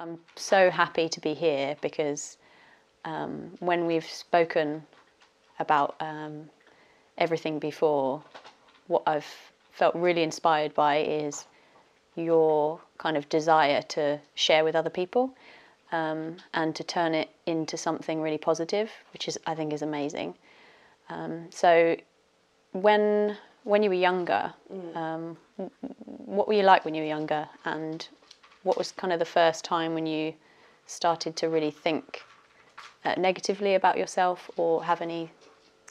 I'm so happy to be here because when we've spoken about everything before, what I've felt really inspired by is your kind of desire to share with other people and to turn it into something really positive, which I think is amazing. So when you were younger, what were you like when you were younger, and what was kind of the first time when you started to really think negatively about yourself or have any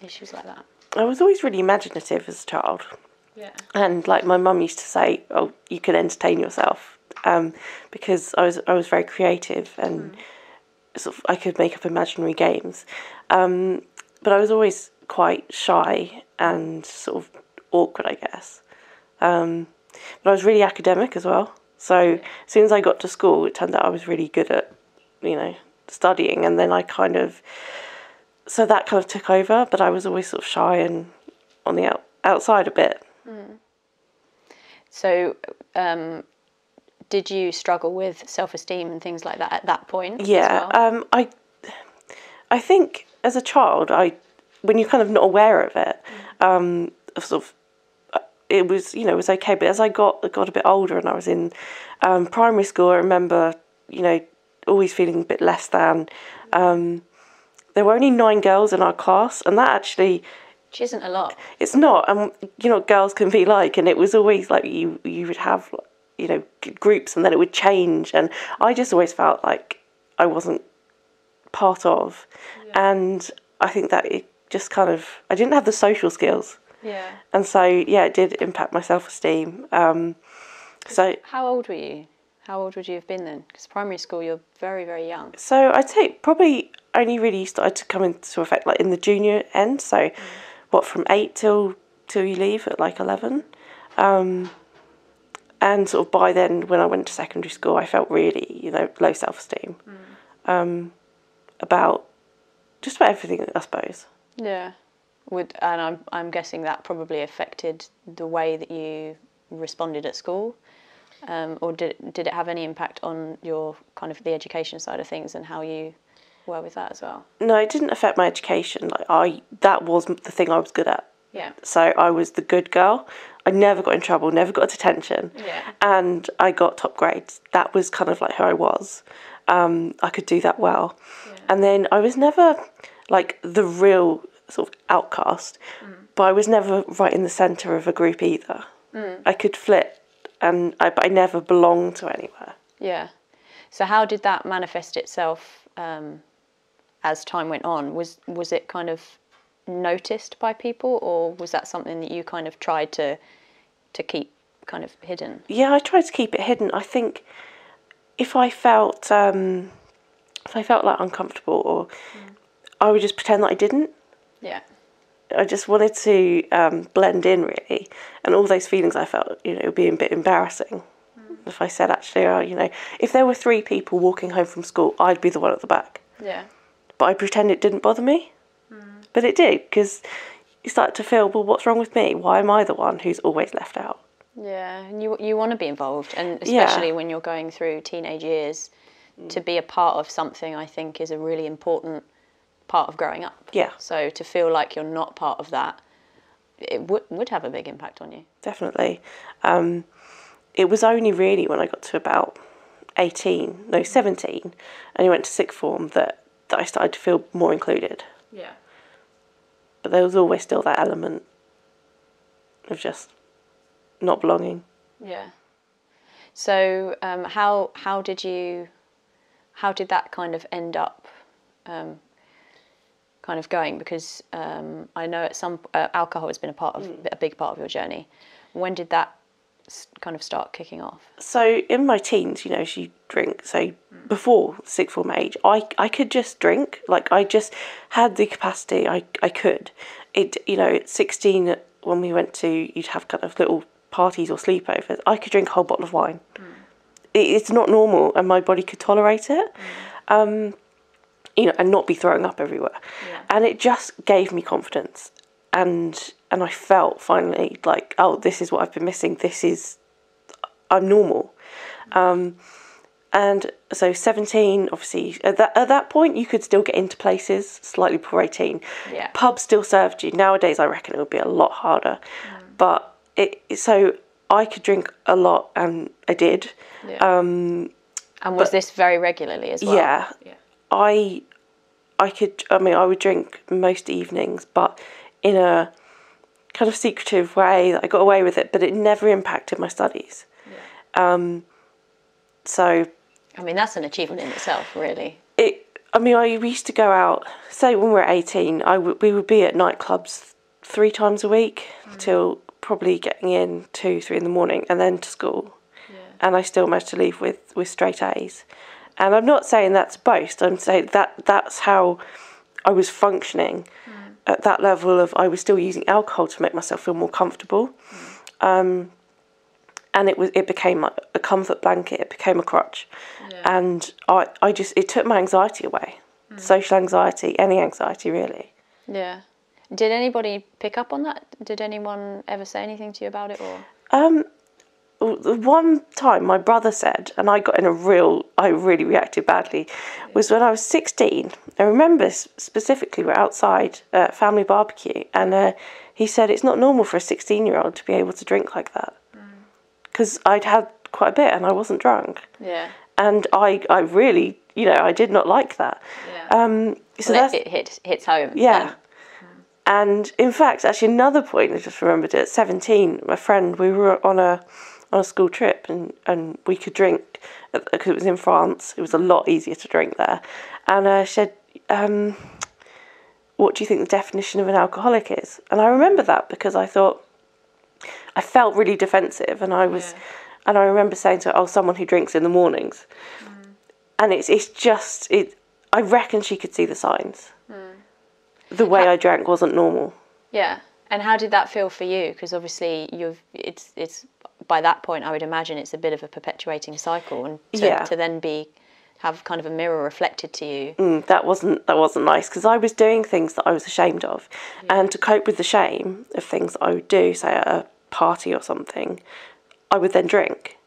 issues like that? I was always really imaginative as a child. Yeah. And like my mum used to say, "Oh, you can entertain yourself," because I was very creative and sort of I could make up imaginary games. But I was always quite shy and sort of awkward, I guess. But I was really academic as well. So as soon as I got to school, it turned out I was really good at, studying. And then so that kind of took over. But I was always sort of shy and on the outside a bit. So did you struggle with self-esteem and things like that at that point? Yeah. As well? I think as a child, when you're kind of not aware of it, sort of, it was okay. But as I got a bit older and I was in primary school, I remember always feeling a bit less than. There were only 9 girls in our class, and that actually, which isn't a lot. It's not, and girls can be like, and it was always like you would have groups, and then it would change, and I just always felt like I wasn't part of, and I think that it just kind of, I didn't have the social skills. Yeah. And so, it did impact my self-esteem. So how old were you? How old would you have been then? Because primary school, you're very, very young. So I'd say probably only really started to come into effect like in the junior end. So from 8 till you leave at like 11. And sort of by then, when I went to secondary school, I felt really, low self-esteem. About just about everything, I suppose. Yeah. And I'm guessing that probably affected the way that you responded at school, or did it have any impact on your kind of the education side of things and how you were with that as well? No, it didn't affect my education. That was the thing I was good at. Yeah. So I was the good girl. I never got in trouble, never got detention. Yeah. And I got top grades. That was kind of like who I was. I could do that well. Yeah. And then I was never like the real sort of outcast, but I was never right in the centre of a group either. I could flip, but I never belonged to anywhere. Yeah. So how did that manifest itself as time went on? Was it kind of noticed by people, or was that something that you kind of tried to keep kind of hidden? Yeah, I tried to keep it hidden. I think if I felt like uncomfortable, or I would just pretend that I didn't. Yeah. I just wanted to blend in, really, and all those feelings I felt, would be a bit embarrassing. If I said, actually, if there were 3 people walking home from school, I'd be the one at the back. Yeah. But I pretend it didn't bother me. But it did, because you start to feel, well, what's wrong with me? Why am I the one who's always left out? Yeah, and you want to be involved, and especially when you're going through teenage years, to be a part of something, I think, is a really important part of growing up. Yeah. So to feel like you're not part of that, it would have a big impact on you. Definitely. It was only really when I got to about 17, and I went to sixth form that I started to feel more included. Yeah. But there was always still that element of just not belonging. Yeah. So how did that kind of end up kind of going? Because I know at some alcohol has been a big part of your journey. When did that kind of start kicking off? So in my teens, she drink. So before sixth form age, I could just drink. Like I just had the capacity. I could. At 16, when we went to, you'd have kind of little parties or sleepovers. I could drink a whole bottle of wine. It's not normal, and my body could tolerate it. And not be throwing up everywhere. Yeah. And it just gave me confidence. And I felt finally like, oh, this is what I've been missing. I'm normal. And so 17, obviously, at that point, you could still get into places slightly before 18. Yeah. Pubs still served you. Nowadays, I reckon it would be a lot harder. But so I could drink a lot, and I did. Yeah. And was this very regularly as well? Yeah. I would drink most evenings, but in a kind of secretive way. I got away with it, but it never impacted my studies. Yeah. So... I mean, that's an achievement in itself, really. I used to go out, say when we were 18, we would be at nightclubs 3 times a week till probably getting in 2, 3 in the morning, and then to school. Yeah. And I still managed to leave with straight A's. And I'm not saying that to boast, I'm saying that's how I was functioning at that level of, I was still using alcohol to make myself feel more comfortable. And it became like a comfort blanket, it became a crutch. Yeah. And it took my anxiety away. Social anxiety, any anxiety really. Yeah. Did anybody pick up on that? Did anyone ever say anything to you about it, or? One time my brother said, and I really reacted badly, was when I was 16. I remember specifically we're outside family barbecue, and he said it's not normal for a 16-year-old to be able to drink like that. Because I'd had quite a bit and I wasn't drunk. Yeah. And I really, I did not like that. Yeah. So it hits home. Yeah. Then. And in fact, actually another point I just remembered, at 17, my friend, we were on a school trip, and we could drink, because it was in France, it was a lot easier to drink there. And she said, what do you think the definition of an alcoholic is? And I remember that because I felt really defensive, and I remember saying to her, someone who drinks in the mornings. And I reckon she could see the signs. The way I drank wasn't normal. Yeah. And how did that feel for you? Because obviously it's by that point, I would imagine it's a bit of a perpetuating cycle, and to then have kind of a mirror reflected to you. That wasn't nice, because I was doing things that I was ashamed of, and to cope with the shame of things that I would do, say at a party or something, I would then drink.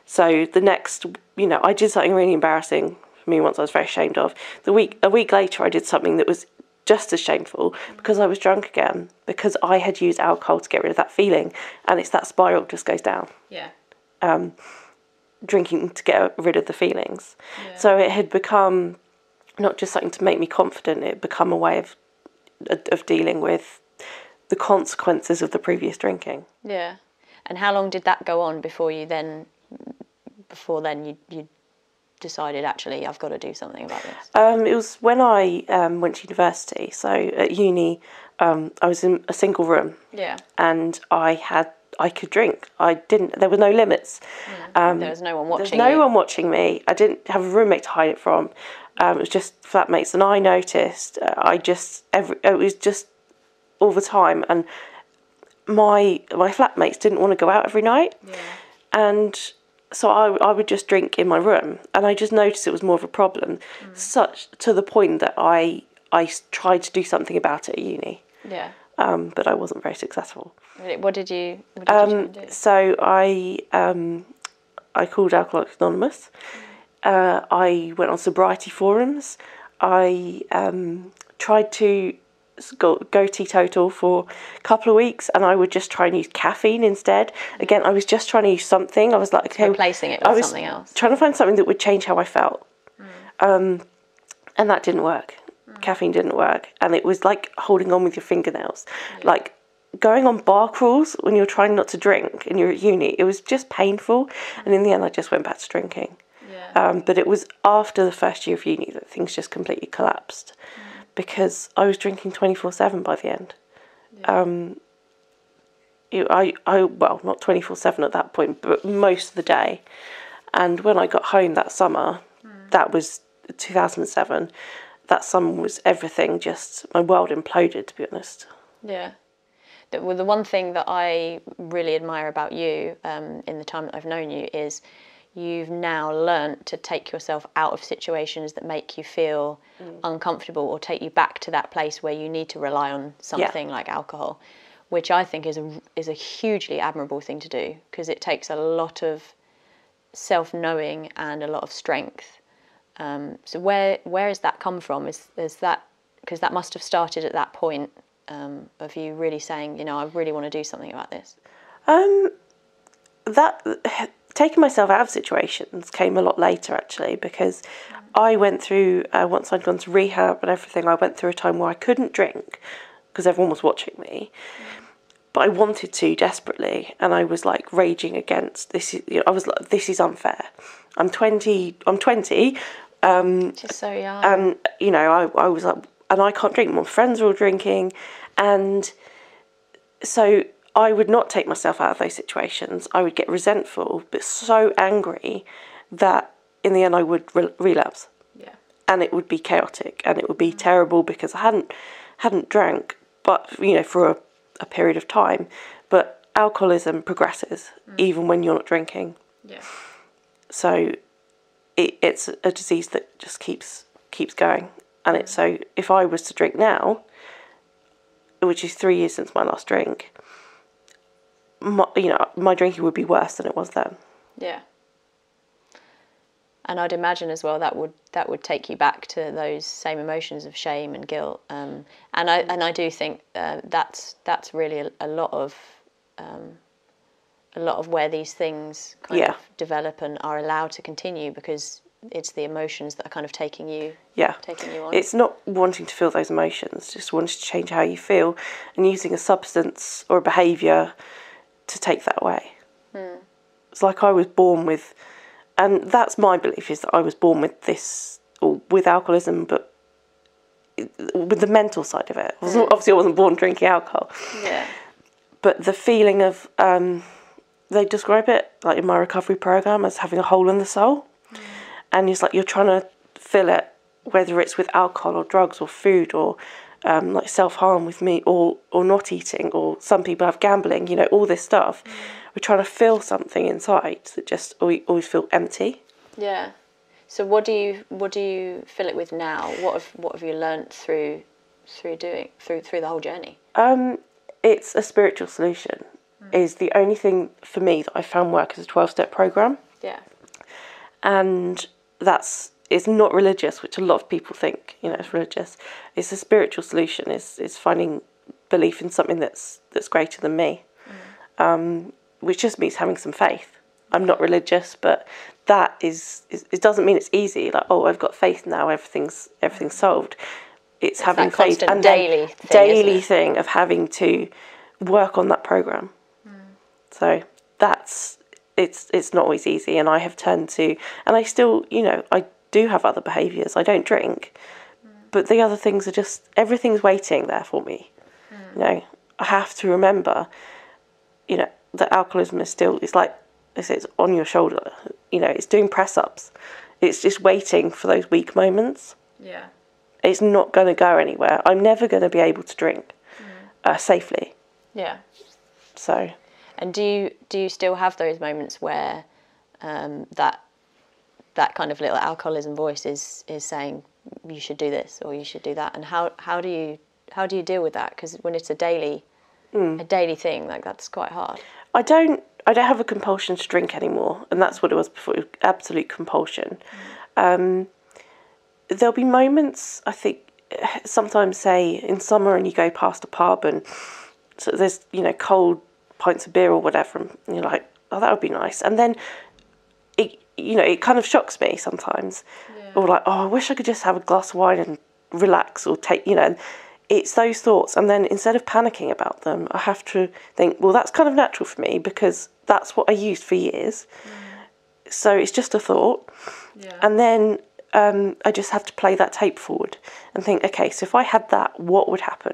So the next, I did something really embarrassing for me once. I was very ashamed of. A week later, I did something that was just as shameful, because I was drunk again, because I had used alcohol to get rid of that feeling, and it's that spiral just goes down. Yeah. Drinking to get rid of the feelings. Yeah. So it had become not just something to make me confident, it had become a way of dealing with the consequences of the previous drinking. Yeah. And how long did that go on before then you decided, actually, I've got to do something about this? It was when I went to university. So at uni, I was in a single room. Yeah. And I could drink. There were no limits. There was no one watching There was no one watching me. I didn't have a roommate to hide it from. It was just flatmates, and I noticed. It was just all the time, and my flatmates didn't want to go out every night. Yeah. And so I would just drink in my room, and I just noticed it was more of a problem, such to the point that I tried to do something about it at uni. Yeah. But I wasn't very successful. What did you try and do? So I called Alcoholics Anonymous. I went on sobriety forums. I tried to go teetotal for a couple of weeks, and I would just try and use caffeine instead. Again, I was just trying to use something. I was like, okay, replacing it with something else. Trying to find something that would change how I felt. And that didn't work. Caffeine didn't work, and it was like holding on with your fingernails. Like going on bar crawls when you're trying not to drink and you're at uni. It was just painful, and in the end I just went back to drinking. But it was after the first year of uni that things just completely collapsed, because I was drinking 24/7 by the end. Well, not 24/7 at that point, but most of the day. And when I got home that summer, that was 2007, that summer was everything, just my world imploded, to be honest. Yeah. The one thing that I really admire about you in the time that I've known you is you've now learnt to take yourself out of situations that make you feel uncomfortable, or take you back to that place where you need to rely on something like alcohol, which I think is a hugely admirable thing to do, because it takes a lot of self-knowing and a lot of strength. So where has that come from? Is that because that must have started at that point of you really saying, I really want to do something about this? That taking myself out of situations came a lot later, actually, because I went through, once I'd gone to rehab and everything, I went through a time where I couldn't drink because everyone was watching me. But I wanted to desperately, and I was like raging against this. I was like, this is unfair. I'm 20. Just so young. And I was like, and I can't drink. My friends are all drinking, and so I would not take myself out of those situations. I would get resentful, but so angry that in the end I would relapse. Yeah. And it would be chaotic, and it would be terrible because I hadn't drank, but for a period of time. But alcoholism progresses even when you're not drinking. Yeah. So it's a disease that just keeps going. And it's so if I was to drink now, which is 3 years since my last drink, my drinking would be worse than it was then. Yeah. And I'd imagine as well that would take you back to those same emotions of shame and guilt. And I do think that's really a lot of where these things kind of develop and are allowed to continue, because it's the emotions that are kind of taking you on. It's not wanting to feel those emotions, just wanting to change how you feel and using a substance or a behaviour to take that away. It's like I was born with, and that's my belief, is that I was born with this, or with alcoholism, but with the mental side of it. Obviously I wasn't born drinking alcohol. Yeah. But the feeling of, they describe it, like in my recovery program, as having a hole in the soul. And it's like you're trying to fill it, whether it's with alcohol or drugs or food or like self-harm with meat or not eating, or some people have gambling, all this stuff. We're trying to fill something inside that just always feel empty. Yeah. So what do you fill it with now? What have you learnt through the whole journey? It's a spiritual solution. Is the only thing for me that I found work as a 12-step program. Yeah. And it's not religious, which a lot of people think, it's religious. It's a spiritual solution. It's finding belief in something that's greater than me, which just means having some faith. I'm not religious, but that it doesn't mean it's easy. Like, oh, I've got faith now, everything's solved. It's having faith and daily thing of having to work on that program. So it's not always easy, and I have turned to, and I still, I do have other behaviours. I don't drink, but the other things are just, everything's waiting there for me. I have to remember, that alcoholism is still, it's like, it's on your shoulder, it's doing press-ups. It's just waiting for those weak moments. Yeah. It's not going to go anywhere. I'm never going to be able to drink safely. Yeah. So. And do you still have those moments where that kind of little alcoholism voice is saying you should do this or you should do that? And how do you deal with that? Because when it's a daily thing, like, that's quite hard. I don't have a compulsion to drink anymore, and that's what it was before. It was absolute compulsion. There'll be moments, I think, sometimes, say in summer, and you go past a pub and so there's cold pints of beer or whatever, and you're like, oh, that would be nice. And then it kind of shocks me sometimes. Yeah. Or like, oh, I wish I could just have a glass of wine and relax, or take, and it's those thoughts. And then instead of panicking about them, I have to think, well, that's kind of natural for me because that's what I used for years. So it's just a thought. Yeah. And then I just have to play that tape forward and think, okay, so if I had that, what would happen?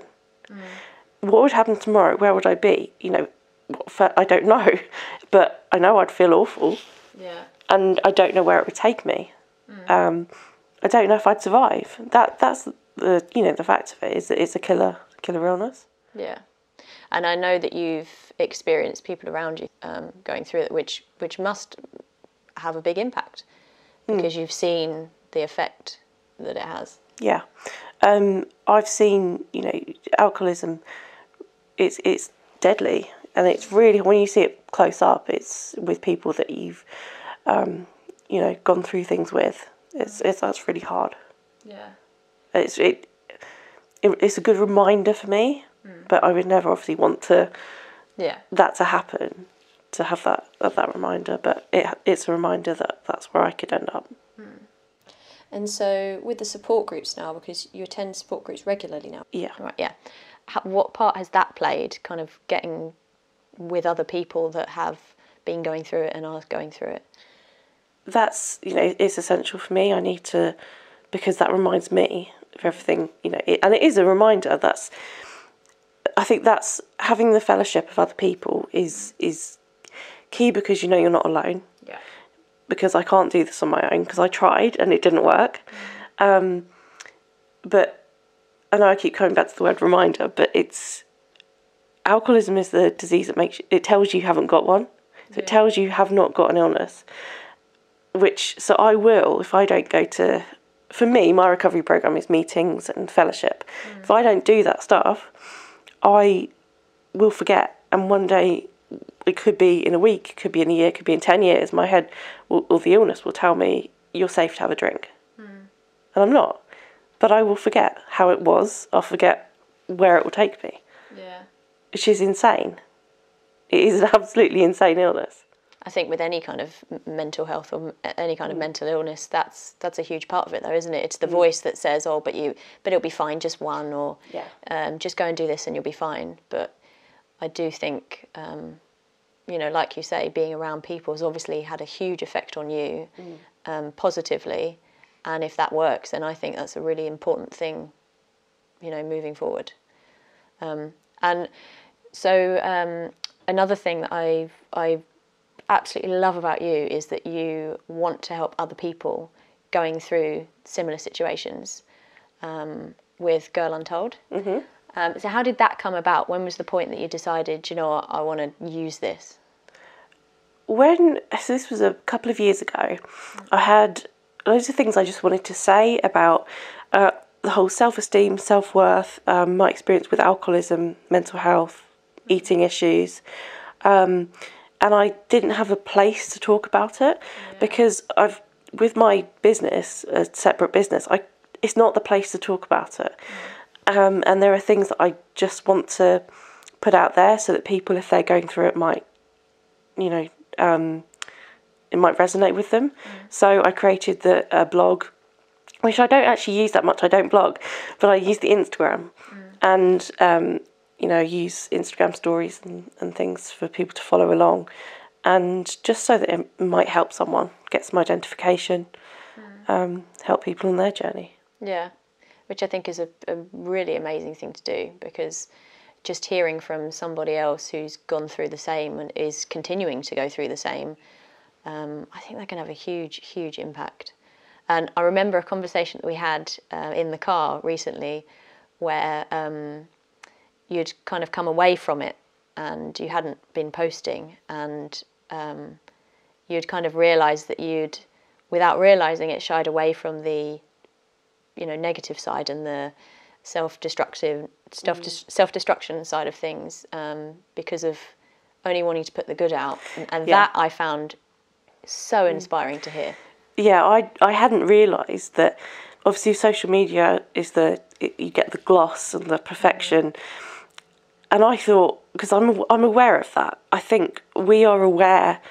What would happen tomorrow? Where would I be? I don't know, but I know I'd feel awful. Yeah. And I don't know where it would take me. I don't know if I'd survive. That's the fact of it, is that it's a killer illness. Yeah. And I know that you've experienced people around you going through it, which must have a big impact because you've seen the effect that it has. Yeah. I've seen, alcoholism, it's deadly. And it's really, when you see it close up, it's with people that you've you know, gone through things with. That's really hard. Yeah. It's a good reminder for me, but I would never obviously want that to happen, to have that reminder. But it's a reminder that that's where I could end up. And so with the support groups now, because you attend support groups regularly now. Yeah. Right. Yeah. What part has that played? Kind of getting with other people that have been going through it and are going through it. That's, you know, it's essential for me. I need to, because that reminds me of everything, you know, and it is a reminder. I think that's having the fellowship of other people is key, because you know you're not alone. Yeah. Because I can't do this on my own, because I tried and it didn't work. But I know I keep coming back to the word reminder, but alcoholism is the disease that it tells you haven't got one. So it tells you have not got an illness. So I will, if I don't go to, for me, my recovery program is meetings and fellowship. If I don't do that stuff, I will forget. And one day, it could be in a week, it could be in a year, it could be in 10 years, my head or the illness will tell me, you're safe to have a drink. And I'm not. But I will forget how it was. I'll forget where it will take me. Yeah. Which is insane. It is an absolutely insane illness. I think with any kind of mental health or any kind of mental illness, that's a huge part of it, though, isn't it? It's the voice that says, "Oh, but it'll be fine, just one," or just go and do this and you'll be fine. But I do think, you know, like you say, being around people has obviously had a huge effect on you, positively, and if that works, then I think that's a really important thing, you know, moving forward. And so another thing that I absolutely love about you is that you want to help other people going through similar situations, with Girl Untold. So how did that come about? When was the point that you decided, you know what, I want to use this? So this was a couple of years ago, I had loads of things I just wanted to say about the whole self-esteem, self-worth, my experience with alcoholism, mental health, eating issues. And I didn't have a place to talk about it, because with my business, a separate business, it's not the place to talk about it. And there are things that I just want to put out there so that people, if they're going through it, might, you know, it might resonate with them. So I created the blog, which I don't actually use that much. I don't blog, but I use the Instagram. And you know, use Instagram stories and things for people to follow along, and just so that it might help someone get some identification, help people on their journey. Yeah, which I think is a really amazing thing to do, because just hearing from somebody else who's gone through the same and is continuing to go through the same, I think that can have a huge, huge impact. And I remember a conversation that we had in the car recently where you'd kind of come away from it and you hadn't been posting, and you'd kind of realised that you'd, without realising it, shied away from the, you know, negative side and the self-destruction side of things, because of only wanting to put the good out. And that I found so inspiring to hear. Yeah, I hadn't realised that obviously social media is you get the gloss and the perfection. And I thought, because I'm aware of that, I think we are aware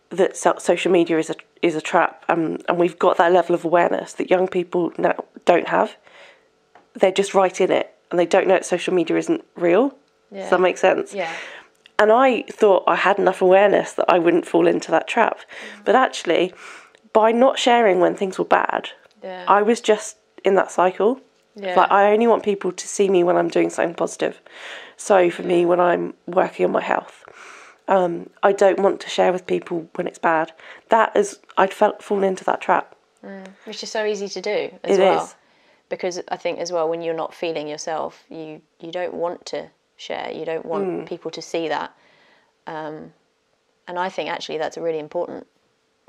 that social media is a trap, and we've got that level of awareness that young people now don't have. They're just right in it, and they don't know that social media isn't real. Yeah. Does that make sense? Yeah. And I thought I had enough awareness that I wouldn't fall into that trap. But actually, by not sharing when things were bad, I was just in that cycle. Yeah. Like, I only want people to see me when I'm doing something positive. So for me, when I'm working on my health, I don't want to share with people when it's bad. I'd fallen into that trap. Which is so easy to do as well. It is. Because I think as well, when you're not feeling yourself, you don't want to share. You don't want people to see that. And I think actually that's really important,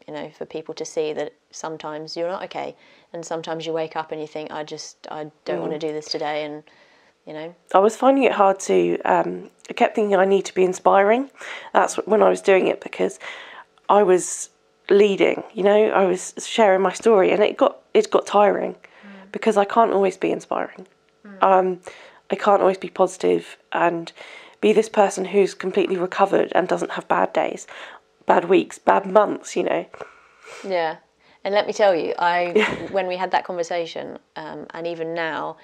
you know, for people to see that sometimes you're not okay. And sometimes you wake up and you think, I don't want to do this today. And, you know. I was finding it hard to, I kept thinking I need to be inspiring. That's when I was doing it, because I was leading, you know, I was sharing my story, and it got tiring because I can't always be inspiring. I can't always be positive and be this person who's completely recovered and doesn't have bad days, bad weeks, bad months, you know. Yeah. And let me tell you, when we had that conversation, and even now,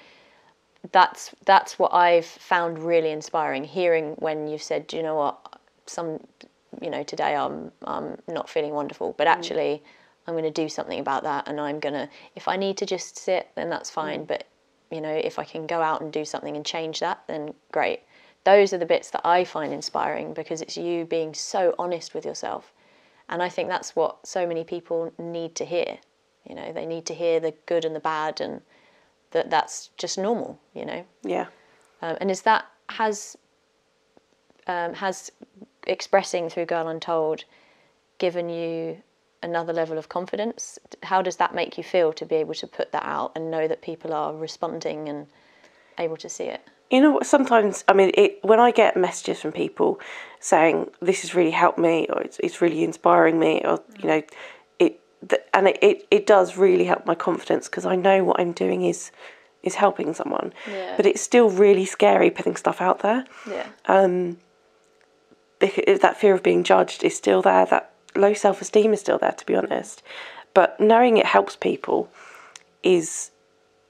that's what I've found really inspiring. Hearing when you've said, do you know what, today I'm not feeling wonderful, but actually I'm going to do something about that, and I'm going to, if I need to just sit, then that's fine. But you know, if I can go out and do something and change that, then great. Those are the bits that I find inspiring, because it's you being so honest with yourself. And I think that's what so many people need to hear. You know, they need to hear the good and the bad, and that's just normal, you know. Yeah. And has expressing through Girl Untold given you another level of confidence? How does that make you feel to be able to put that out and know that people are responding and able to see it? You know what, sometimes, I mean, when I get messages from people saying, this has really helped me, or it's really inspiring me, or, you know, it does really help my confidence, because I know what I'm doing is helping someone. Yeah. But it's still really scary putting stuff out there. Yeah. Because that fear of being judged is still there, that low self-esteem is still there, to be honest. But knowing it helps people is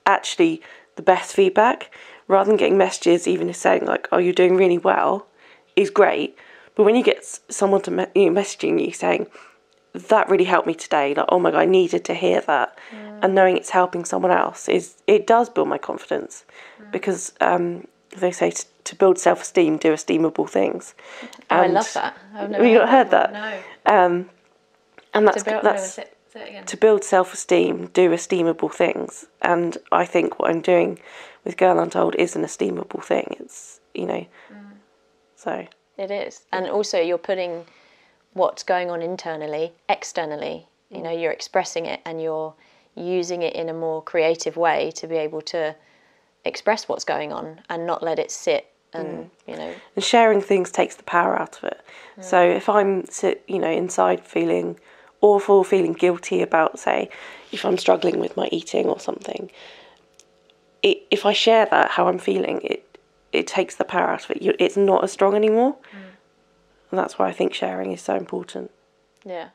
actually the best feedback, rather than getting messages even saying like, oh, you're doing really well, is great. But when you get someone to messaging you saying, that really helped me today, like, oh my God, I needed to hear that, and knowing it's helping someone else, it does build my confidence. Because they say to build self-esteem, do esteemable things. Oh, I love that. I've never you not heard that? No. And that's Say it again. to build self-esteem, do esteemable things. And I think what I'm doing with Girl Untold is an esteemable thing. It's, you know, so. It is. And also you're putting what's going on internally, externally. You know, you're expressing it, and you're using it in a more creative way to be able to express what's going on and not let it sit. And you know, and sharing things takes the power out of it. So if I'm inside feeling awful, feeling guilty about, say, if I'm struggling with my eating or something, if I share that, how I'm feeling, it takes the power out of it. It's not as strong anymore. And that's why I think sharing is so important. Yeah.